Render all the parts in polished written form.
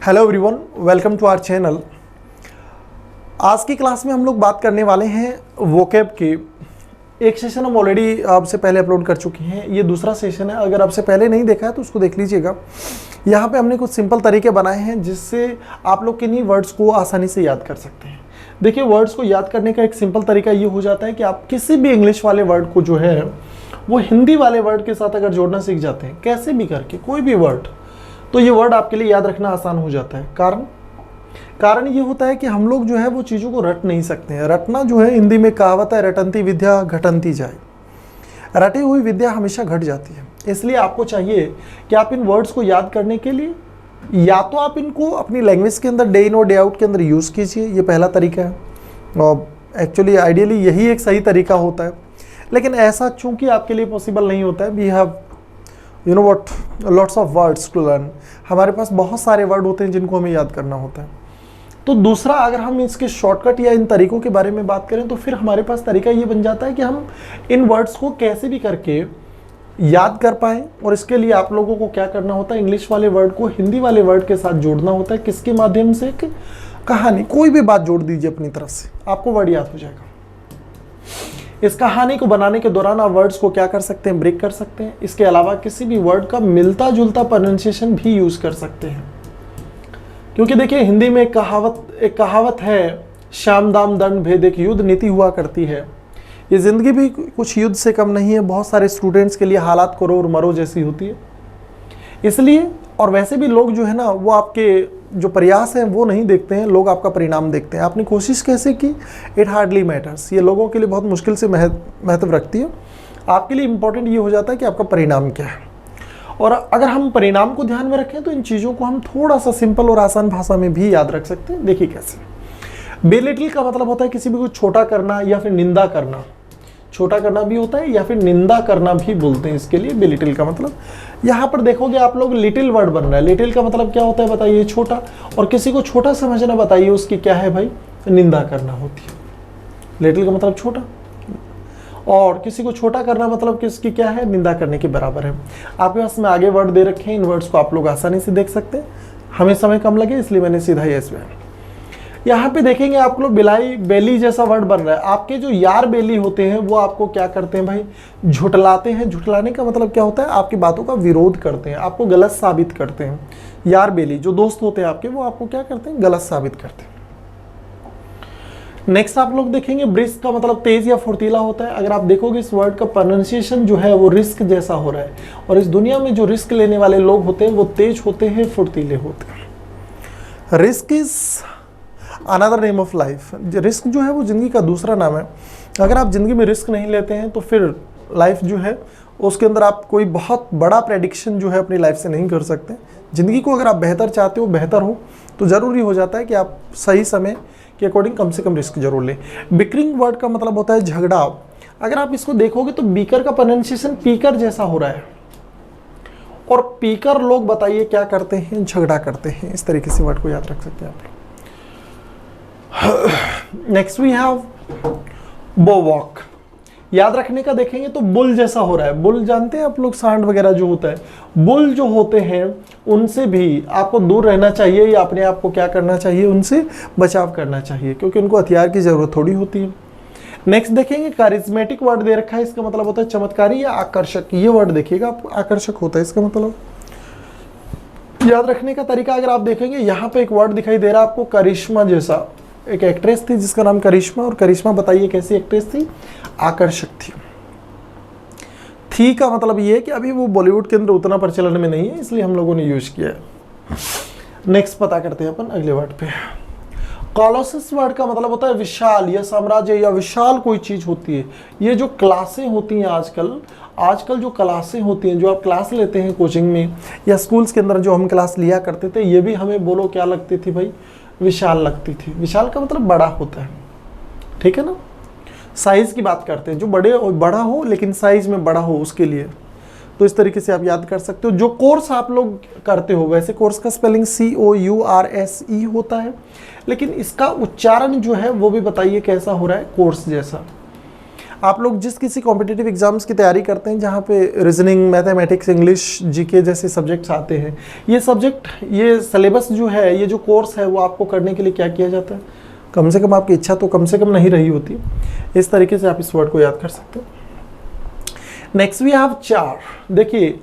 Hello everyone, welcome to our channel. आज की class में हम लोग बात करने वाले हैं वोकैब की। एक सेशन हम ऑलरेडी आपसे पहले अपलोड कर चुके हैं, ये दूसरा सेशन है। अगर आपसे पहले नहीं देखा है तो उसको देख लीजिएगा। यहाँ पे हमने कुछ सिंपल तरीके बनाए हैं जिससे आप लोग किन्हीं वर्ड्स को आसानी से याद कर सकते हैं। देखिए, वर्ड्स को याद करने का एक सिंपल तरीका ये हो जाता है कि आप किसी भी इंग्लिश वाले वर्ड को जो है वो हिंदी वाले वर्ड के साथ अगर जोड़ना सीख जाते हैं, कैसे भी करके कोई भी वर्ड, तो ये वर्ड आपके लिए याद रखना आसान हो जाता है। कारण ये होता है कि हम लोग जो है वो चीज़ों को रट नहीं सकते हैं। रटना जो है, हिंदी में कहावत है, रटंती विद्या घटंती जाए। रटी हुई विद्या हमेशा घट जाती है। इसलिए आपको चाहिए कि आप इन वर्ड्स को याद करने के लिए या तो आप इनको अपनी लैंग्वेज के अंदर डे इन और डे आउट के अंदर यूज़ कीजिए, ये पहला तरीका है। और एक्चुअली आइडियली यही एक सही तरीका होता है, लेकिन ऐसा चूंकि आपके लिए पॉसिबल नहीं होता है। We have lots of words to learn. हमारे पास बहुत सारे वर्ड होते हैं जिनको हमें याद करना होता है। तो दूसरा, अगर हम इसके शॉर्टकट या इन तरीकों के बारे में बात करें तो फिर हमारे पास तरीका ये बन जाता है कि हम इन वर्ड्स को कैसे भी करके याद कर पाएँ। और इसके लिए आप लोगों को क्या करना होता है, इंग्लिश वाले वर्ड को हिंदी वाले वर्ड के साथ जोड़ना होता है। किसके माध्यम से? कि कहानी, कोई भी बात जोड़ दीजिए अपनी तरफ से, आपको वर्ड याद हो जाएगा। इस कहानी को बनाने के दौरान आप वर्ड्स को क्या कर सकते हैं, ब्रेक कर सकते हैं। इसके अलावा किसी भी वर्ड का मिलता जुलता प्रोनाउंसिएशन भी यूज कर सकते हैं। क्योंकि देखिए, हिंदी में एक कहावत है, श्याम दाम दंड भेद एक युद्ध नीति हुआ करती है। ये जिंदगी भी कुछ युद्ध से कम नहीं है। बहुत सारे स्टूडेंट्स के लिए हालात करो और मरो जैसी होती है। इसलिए, और वैसे भी लोग जो है ना, वो आपके जो प्रयास हैं वो नहीं देखते हैं, लोग आपका परिणाम देखते हैं। आपने कोशिश कैसे की, इट हार्डली मैटर्स। ये लोगों के लिए बहुत मुश्किल से महत्व रखती है। आपके लिए इंपॉर्टेंट ये हो जाता है कि आपका परिणाम क्या है। और अगर हम परिणाम को ध्यान में रखें तो इन चीज़ों को हम थोड़ा सा सिंपल और आसान भाषा में भी याद रख सकते हैं। देखिए कैसे। बेलिटिल का मतलब होता है किसी भी को छोटा करना या फिर निंदा करना। छोटा करना भी होता है या फिर निंदा करना भी बोलते हैं इसके लिए बेलिटिल का मतलब। यहाँ पर देखोगे आप लोग, लिटिल वर्ड बन रहा है। लिटिल का मतलब क्या होता है बताइए? छोटा। और किसी को छोटा समझना बताइए, उसकी क्या है भाई? निंदा करना होती है। लिटिल का मतलब छोटा, और किसी को छोटा करना मतलब किसकी क्या है? निंदा करने के बराबर है। आपके पास में आगे वर्ड दे रखे हैं, इन वर्ड्स को आप लोग आसानी से देख सकते हैं। हमें समय कम लगे इसलिए मैंने सीधा ही इसमें। यहाँ पे देखेंगे आप लोग, बिलाई बेली जैसा वर्ड बन रहा है। आपके जो यार बेली होते हैं वो आपको क्या करते हैं भाई? झुठलाते हैं। झुठलाने का मतलब क्या होता है? आपकी बातों का विरोध करते हैं, आपको गलत साबित करते हैं। यार बेली जो दोस्त होते हैं आपके, वो आपको क्या करते हैं? गलत साबित करते हैं। नेक्स्ट आप लोग देखेंगे, ब्रिस्क का मतलब तेज या फुर्तीला होता है। अगर आप देखोगे इस वर्ड का प्रोनाउंसिएशन जो है वो रिस्क जैसा हो रहा है। और इस दुनिया में जो रिस्क लेने वाले लोग होते हैं वो तेज होते हैं, फुर्तीले होते हैं। Risk is another name of life. Risk जो है वो जिंदगी का दूसरा नाम है। अगर आप जिंदगी में रिस्क नहीं लेते हैं तो फिर लाइफ जो है उसके अंदर आप कोई बहुत बड़ा प्रेडिक्शन जो है अपनी लाइफ से नहीं कर सकते। जिंदगी को अगर आप बेहतर चाहते हो, बेहतर हो, तो ज़रूरी हो जाता है कि आप सही समय के अकॉर्डिंग कम से कम रिस्क जरूर लें। बिकरिंग वर्ड का मतलब होता है झगड़ा। अगर आप इसको देखोगे तो बीकर का प्रोनाउंसिएशन पीकर जैसा हो रहा है। और पीकर लोग बताइए क्या करते हैं? झगड़ा करते हैं। इस तरीके से वर्ड को याद रख सकते हैं आप। नेक्स्ट वी हैव बोवॉक। याद रखने का देखेंगे तो बुल जैसा हो रहा है। बुल जानते हैं आप लोग, सांड वगैरह जो होता है। बुल जो होते हैं उनसे भी आपको दूर रहना चाहिए या अपने आप को क्या करना चाहिए? उनसे बचाव करना चाहिए, क्योंकि उनको हथियार की जरूरत थोड़ी होती है। नेक्स्ट देखेंगे, कारिज्मेटिक वर्ड दे रखा है। इसका मतलब होता है चमत्कारी या आकर्षक। ये वर्ड देखिएगा आप, आकर्षक होता है इसका मतलब। याद रखने का तरीका अगर आप देखेंगे, यहाँ पे एक वर्ड दिखाई दे रहा है आपको, करिश्मा जैसा। एक एक्ट्रेस थी जिसका नाम करिश्मा, और करिश्मा बताइए कैसी एक्ट्रेस थी? आकर्षक थी का मतलब ये है कि अभी वो बॉलीवुड के अंदर उतना प्रचलन में नहीं है, इसलिए हम लोगों ने यूज किया है। नेक्स्ट पता करते हैं अपन अगले वर्ड पे। कॉलोसस वर्ड का मतलब होता है विशाल या साम्राज्य या विशाल कोई चीज होती है। ये जो क्लासें होती हैं आजकल जो क्लासें होती हैं, जो आप क्लास लेते हैं कोचिंग में या स्कूल्स के अंदर जो हम क्लास लिया करते थे, ये भी हमें बोलो क्या लगती थी भाई? विशाल लगती थी। विशाल का मतलब बड़ा होता है, ठीक है ना? साइज की बात करते हैं, जो बड़ा हो लेकिन साइज में बड़ा हो, उसके लिए। तो इस तरीके से आप याद कर सकते हो। जो कोर्स आप लोग करते हो, वैसे कोर्स का स्पेलिंग COURSE होता है, लेकिन इसका उच्चारण जो है वो भी बताइए कैसा हो रहा है? कोर्स जैसा। आप लोग जिस किसी कॉम्पिटिटिव एग्जाम्स की तैयारी करते हैं जहाँ पे रीजनिंग, मैथमेटिक्स, इंग्लिश, जीके जैसे सब्जेक्ट्स आते हैं, ये सब्जेक्ट, ये सिलेबस जो है, ये जो कोर्स है वो आपको करने के लिए क्या किया जाता है, कम से कम आपकी इच्छा तो कम से कम नहीं रही होती। इस तरीके से आप इस वर्ड को याद कर सकते हो। नेक्स्ट वी हैव चार। देखिए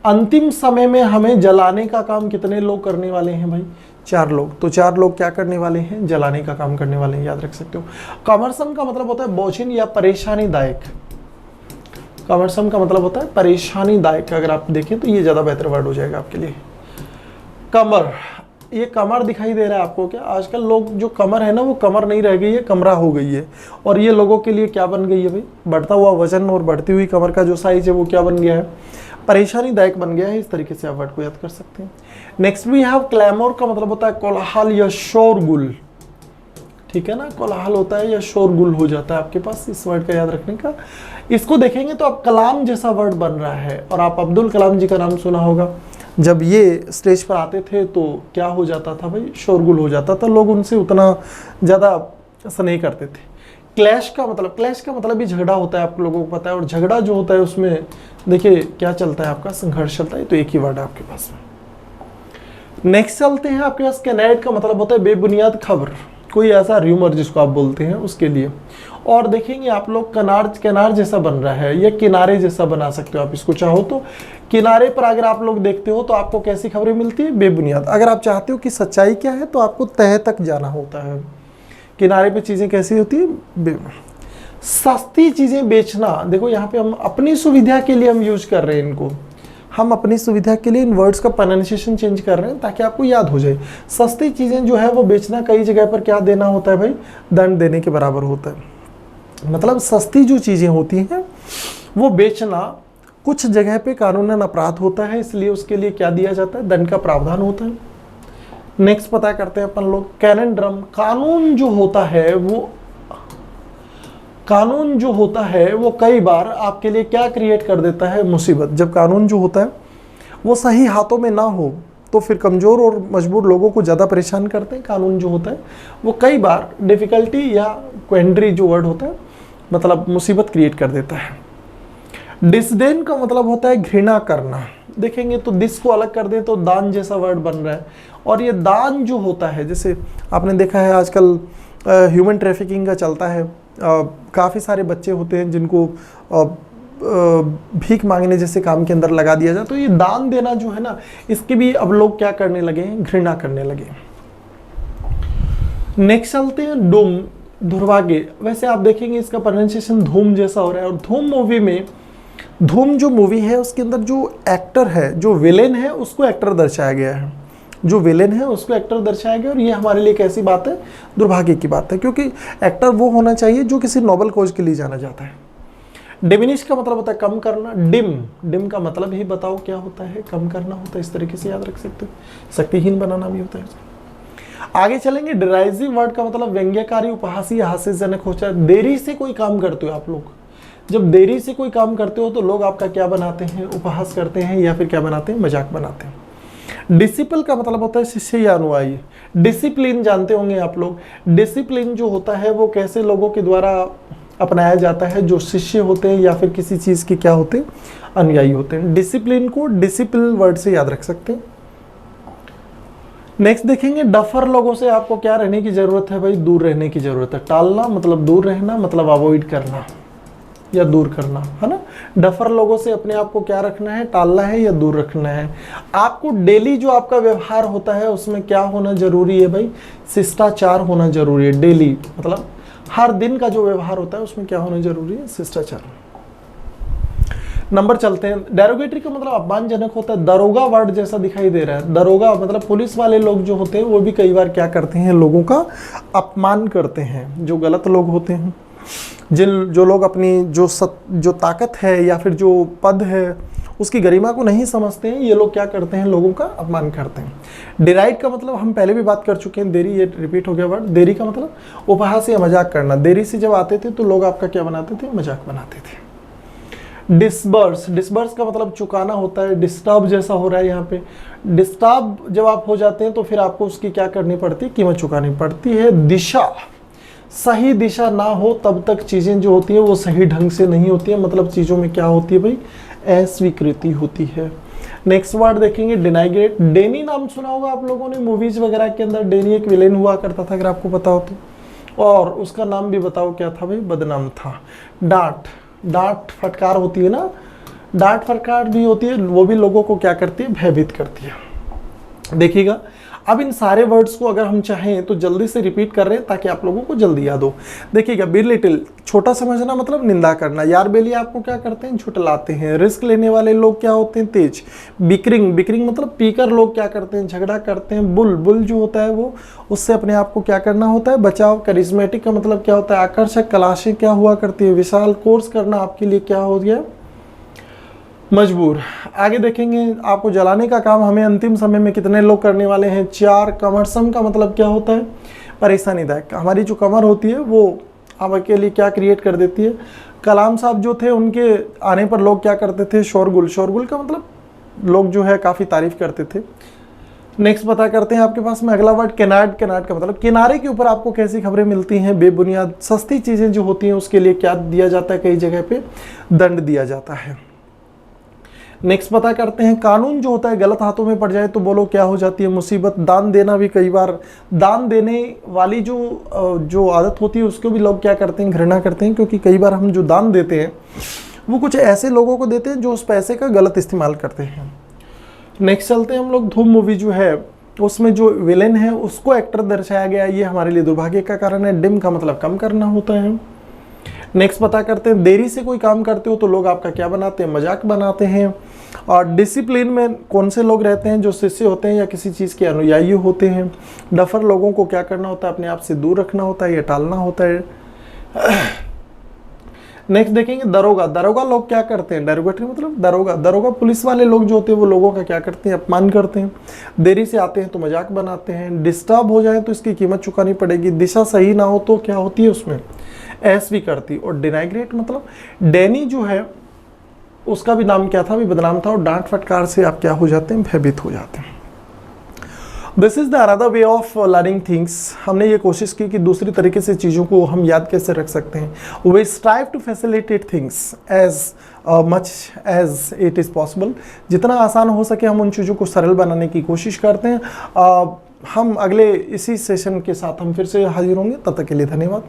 अंतिम समय में हमें जलाने का काम कितने लोग करने वाले हैं भाई? 4 लोग। तो 4 लोग क्या करने वाले हैं? जलाने का काम करने वाले हैं, याद रख सकते हो। कमरसम का मतलब होता है बोझिल या परेशानीदायक। कमरसम का मतलब होता है परेशानीदायक। अगर आप देखें तो ये ज़्यादा बेहतर वर्ड हो जाएगा आपके लिए। कमर, ये कमर दिखाई दे रहा है आपको क्या? आजकल लोग जो कमर है ना, वो कमर नहीं रह गई है, कमरा हो गई है। और ये लोगों के लिए क्या बन गई है भाई? बढ़ता हुआ वजन और बढ़ती हुई कमर का जो साइज है वो क्या बन गया है? परेशानीदायक बन गया है। इस तरीके से आप वर्ड को याद कर सकते हैं। नेक्स्ट वी हैव क्लैमोर का मतलब होता है कोलाहल या शोरगुल। ठीक है ना, कोलाहल होता है या शोरगुल हो जाता है आपके पास, इस वर्ड का याद रखने का। इसको देखेंगे तो आप कलाम जैसा वर्ड बन रहा है। और आप अब्दुल कलाम जी का नाम सुना होगा, जब ये स्टेज पर आते थे तो क्या हो जाता था भाई? शोरगुल हो जाता था, लोग उनसे उतना ज़्यादा स्नेह करते थे। क्लैश का मतलब भी झगड़ा होता है, आप लोगों को पता है। और झगड़ा जो होता है उसमें देखिए क्या चलता है आपका? संघर्ष चलता है। तो एक ही वर्ड है आपके पास में। नेक्स्ट चलते हैं आपके पास। कैनाइड का मतलब होता है बेबुनियाद खबर, कोई ऐसा र्यूमर जिसको आप बोलते हैं उसके लिए। और देखेंगे आप लोग किनार जैसा बन रहा है, या किनारे जैसा बना सकते हो आप इसको चाहो तो। किनारे पर अगर आप लोग देखते हो तो आपको कैसी खबरें मिलती है? बेबुनियाद। अगर आप चाहते हो कि सच्चाई क्या है तो आपको तह तक जाना होता है। किनारे पे चीज़ें कैसी होती है? सस्ती चीज़ें बेचना। देखो यहाँ पे हम अपनी सुविधा के लिए हम यूज कर रहे हैं इनको, हम अपनी सुविधा के लिए इन वर्ड्स का प्रोनाउंसिएशन चेंज कर रहे हैं ताकि आपको याद हो जाए। सस्ती चीज़ें जो है वो बेचना कई जगह पर क्या देना होता है भाई? दंड देने के बराबर होता है। मतलब सस्ती जो चीज़ें होती हैं वो बेचना कुछ जगह पे कानूनन अपराध होता है, इसलिए उसके लिए क्या दिया जाता है? दंड का प्रावधान होता है। नेक्स्ट पता करते हैं अपन लोग कैनन ड्रम। कानून जो होता है वो कई बार आपके लिए क्या क्रिएट कर देता है? मुसीबत। जब कानून जो होता है वो सही हाथों में ना हो तो फिर कमज़ोर और मजबूर लोगों को ज़्यादा परेशान करते हैं। कानून जो होता है वो कई बार डिफ़िकल्टी या क्वेंड्री जो वर्ड होता है मतलब मुसीबत क्रिएट कर देता है। डिसडेन का मतलब होता है घृणा करना। देखेंगे तो दिस को अलग कर दें तो दान जैसा वर्ड बन रहा है। और ये दान जो होता है, जैसे आपने देखा है आजकल ह्यूमन ट्रैफिकिंग का चलता है। काफ़ी सारे बच्चे होते हैं जिनको भीख मांगने जैसे काम के अंदर लगा दिया जाए। तो ये दान देना जो है ना, इसकी भी अब लोग क्या करने लगे हैं? घृणा करने लगे। नेक्स्ट चलते हैं डूम, दुर्भाग्य। वैसे आप देखेंगे इसका प्रोनाउंसिएशन धूम जैसा हो रहा है। और धूम मूवी में, धूम जो मूवी है उसके अंदर जो एक्टर है, जो विलेन है, उसको एक्टर दर्शाया गया है। जो विलेन है उसको एक्टर दर्शाया गया। और ये हमारे लिए कैसी बात है? दुर्भाग्य की बात है, क्योंकि एक्टर वो होना चाहिए जो किसी नोबल खोज के लिए जाना जाता है। डिमिनिश का मतलब होता है कम करना। डिम का मतलब ही बताओ क्या होता है? कम करना होता है। इस तरीके से याद रख सकते हो। शक्तिहीन बनाना भी होता है। आगे चलेंगे। डिराइजिव वर्ड का मतलब व्यंग्यकारी, उपहासी, हास्यजनक होता है। देरी से कोई काम करते हो आप लोग, जब देरी से कोई काम करते हो तो लोग आपका क्या बनाते हैं? उपहास करते हैं या फिर क्या बनाते हैं? मजाक बनाते हैं। डिसिपल का मतलब होता है शिष्य या अनुयायी। डिसिप्लिन जानते होंगे आप लोग। डिसिप्लिन जो होता है वो कैसे लोगों के द्वारा अपनाया जाता है? जो शिष्य होते हैं या फिर किसी चीज़ के क्या होते हैं? अनुयायी होते हैं। डिसिप्लिन को डिसिप्लिन वर्ड से याद रख सकते हैं। नेक्स्ट देखेंगे डफर लोगों से आपको क्या रहने की जरूरत है भाई? दूर रहने की जरूरत है। टालना मतलब दूर रहना, मतलब अवॉइड करना या दूर करना, है ना। डफर लोगों से अपने आप को क्या रखना है? टालना है या दूर रखना है। आपको डेली जो आपका व्यवहार होता है उसमें क्या होना जरूरी है भाई? शिष्टाचार होना जरूरी है। डेली मतलब हर दिन का जो व्यवहार होता है उसमें क्या होना जरूरी है? शिष्टाचार। नंबर चलते हैं। डेरोगेटरी का मतलब अपमानजनक होता है। दरोगा वर्ड जैसा दिखाई दे रहा है। दरोगा मतलब पुलिस वाले लोग जो होते हैं वो भी कई बार क्या करते हैं? लोगों का अपमान करते हैं। जो गलत लोग होते हैं, जो लोग अपनी जो ताकत है या फिर जो पद है उसकी गरिमा को नहीं समझते हैं, ये लोग क्या करते हैं? लोगों का अपमान करते हैं। डिराइड का मतलब हम पहले भी बात कर चुके हैं, देरी, ये रिपीट हो गया वर्ड। देरी का मतलब उपहास या मजाक करना। देरी से जब आते थे तो लोग आपका क्या बनाते थे? मजाक बनाते थे। डिस्बर्स का मतलब चुकाना होता है। डिस्टर्ब जैसा हो रहा है यहाँ पे। डिस्टर्ब जब आप हो जाते हैं तो फिर आपको उसकी क्या करनी पड़ती है? कीमत चुकानी पड़ती है। दिशा, सही दिशा ना हो तब तक चीज़ें जो होती हैं वो सही ढंग से नहीं होती हैं, मतलब चीज़ों में क्या होती है भाई, अस्वीकृति होती है। नेक्स्ट वर्ड देखेंगे डिनाइग्रेट। डेनी नाम सुना होगा आप लोगों ने, मूवीज वगैरह के अंदर डेनी एक विलेन हुआ करता था, अगर आपको पता हो तो। और उसका नाम भी बताओ क्या था भाई, बदनाम था। डांट, डांट फटकार होती है ना, डांट फटकार भी होती है, वो भी लोगों को क्या करती है, भयभीत करती है। देखिएगा अब इन सारे वर्ड्स को अगर हम चाहें तो जल्दी से रिपीट कर रहे हैं ताकि आप लोगों को जल्दी याद हो। देखिएगा, बिलिटिल छोटा समझना मतलब निंदा करना। यार बेली आपको क्या करते हैं, झुठलाते हैं। रिस्क लेने वाले लोग क्या होते हैं, तेज। बिकरिंग, बिकरिंग मतलब पीकर लोग क्या करते हैं, झगड़ा करते हैं। बुल, बुल जो होता है वो, उससे अपने आप को क्या करना होता है, बचाव। करिश्मेटिक का मतलब क्या होता है, आकर्षक। कलाशें क्या हुआ करती है, विशाल। कोर्स करना आपके लिए क्या हो गया, मजबूर। आगे देखेंगे, आपको जलाने का काम हमें अंतिम समय में कितने लोग करने वाले हैं, 4। कमरसम का मतलब क्या होता है, परेशानीदायक। हमारी जो कमर होती है वो आपके लिए क्या क्रिएट कर देती है। कलाम साहब जो थे उनके आने पर लोग क्या करते थे, शोरगुल। शोरगुल का मतलब लोग जो है काफ़ी तारीफ करते थे। नेक्स्ट पता करते हैं आपके पास में अगला वर्ड केनार्ड। केनार्ड का मतलब किनारे के ऊपर आपको कैसी खबरें मिलती हैं, बेबुनियाद। सस्ती चीज़ें जो होती हैं उसके लिए क्या दिया जाता है, कई जगह पे दंड दिया जाता है। नेक्स्ट पता करते हैं कानून जो होता है गलत हाथों में पड़ जाए तो बोलो क्या हो जाती है, मुसीबत। दान देना भी कई बार, दान देने वाली जो आदत होती है उसको भी लोग क्या करते हैं, घृणा करते हैं, क्योंकि कई बार हम जो दान देते हैं वो कुछ ऐसे लोगों को देते हैं जो उस पैसे का गलत इस्तेमाल करते हैं। नेक्स्ट चलते हैं हम लोग, धूम मूवी जो है उसमें जो विलेन है उसको एक्टर दर्शाया गया, ये हमारे लिए दुर्भाग्य का कारण है। डिम का मतलब कम करना होता है। नेक्स्ट पता करते हैं, देरी से कोई काम करते हो तो लोग आपका क्या बनाते हैं, मजाक बनाते हैं। और डिसिप्लिन में कौन से लोग रहते हैं, जो शिष्य होते हैं या किसी चीज़ के अनुयायी होते हैं। डफर लोगों को क्या करना होता है, अपने आप से दूर रखना होता है या टालना होता है। नेक्स्ट देखेंगे दरोगा। दरोगा लोग क्या करते हैं, डेरोगेटरी मतलब दरोगा। दरोगा पुलिस वाले लोग जो होते हैं वो लोगों का क्या करते हैं, अपमान करते हैं। देरी से आते हैं तो मजाक बनाते हैं। डिस्टर्ब हो जाए तो इसकी कीमत चुकानी पड़ेगी। दिशा सही ना हो तो क्या होती है उसमें, ऐस भी करती। और डिनाइग्रेट मतलब डैनी जो है उसका भी नाम क्या था, भी बदनाम था। और डांट फटकार से आप क्या हो जाते हैं, भयभीत हो जाते हैं। This is the another way of learning things. हमने ये कोशिश की कि दूसरी तरीके से चीज़ों को हम याद कैसे रख सकते हैं। We strive to facilitate things as much as it is possible. जितना आसान हो सके हम उन चीज़ों को सरल बनाने की कोशिश करते हैं। हम अगले इसी सेशन के साथ हम फिर से हाजिर होंगे, तब तक के लिए धन्यवाद।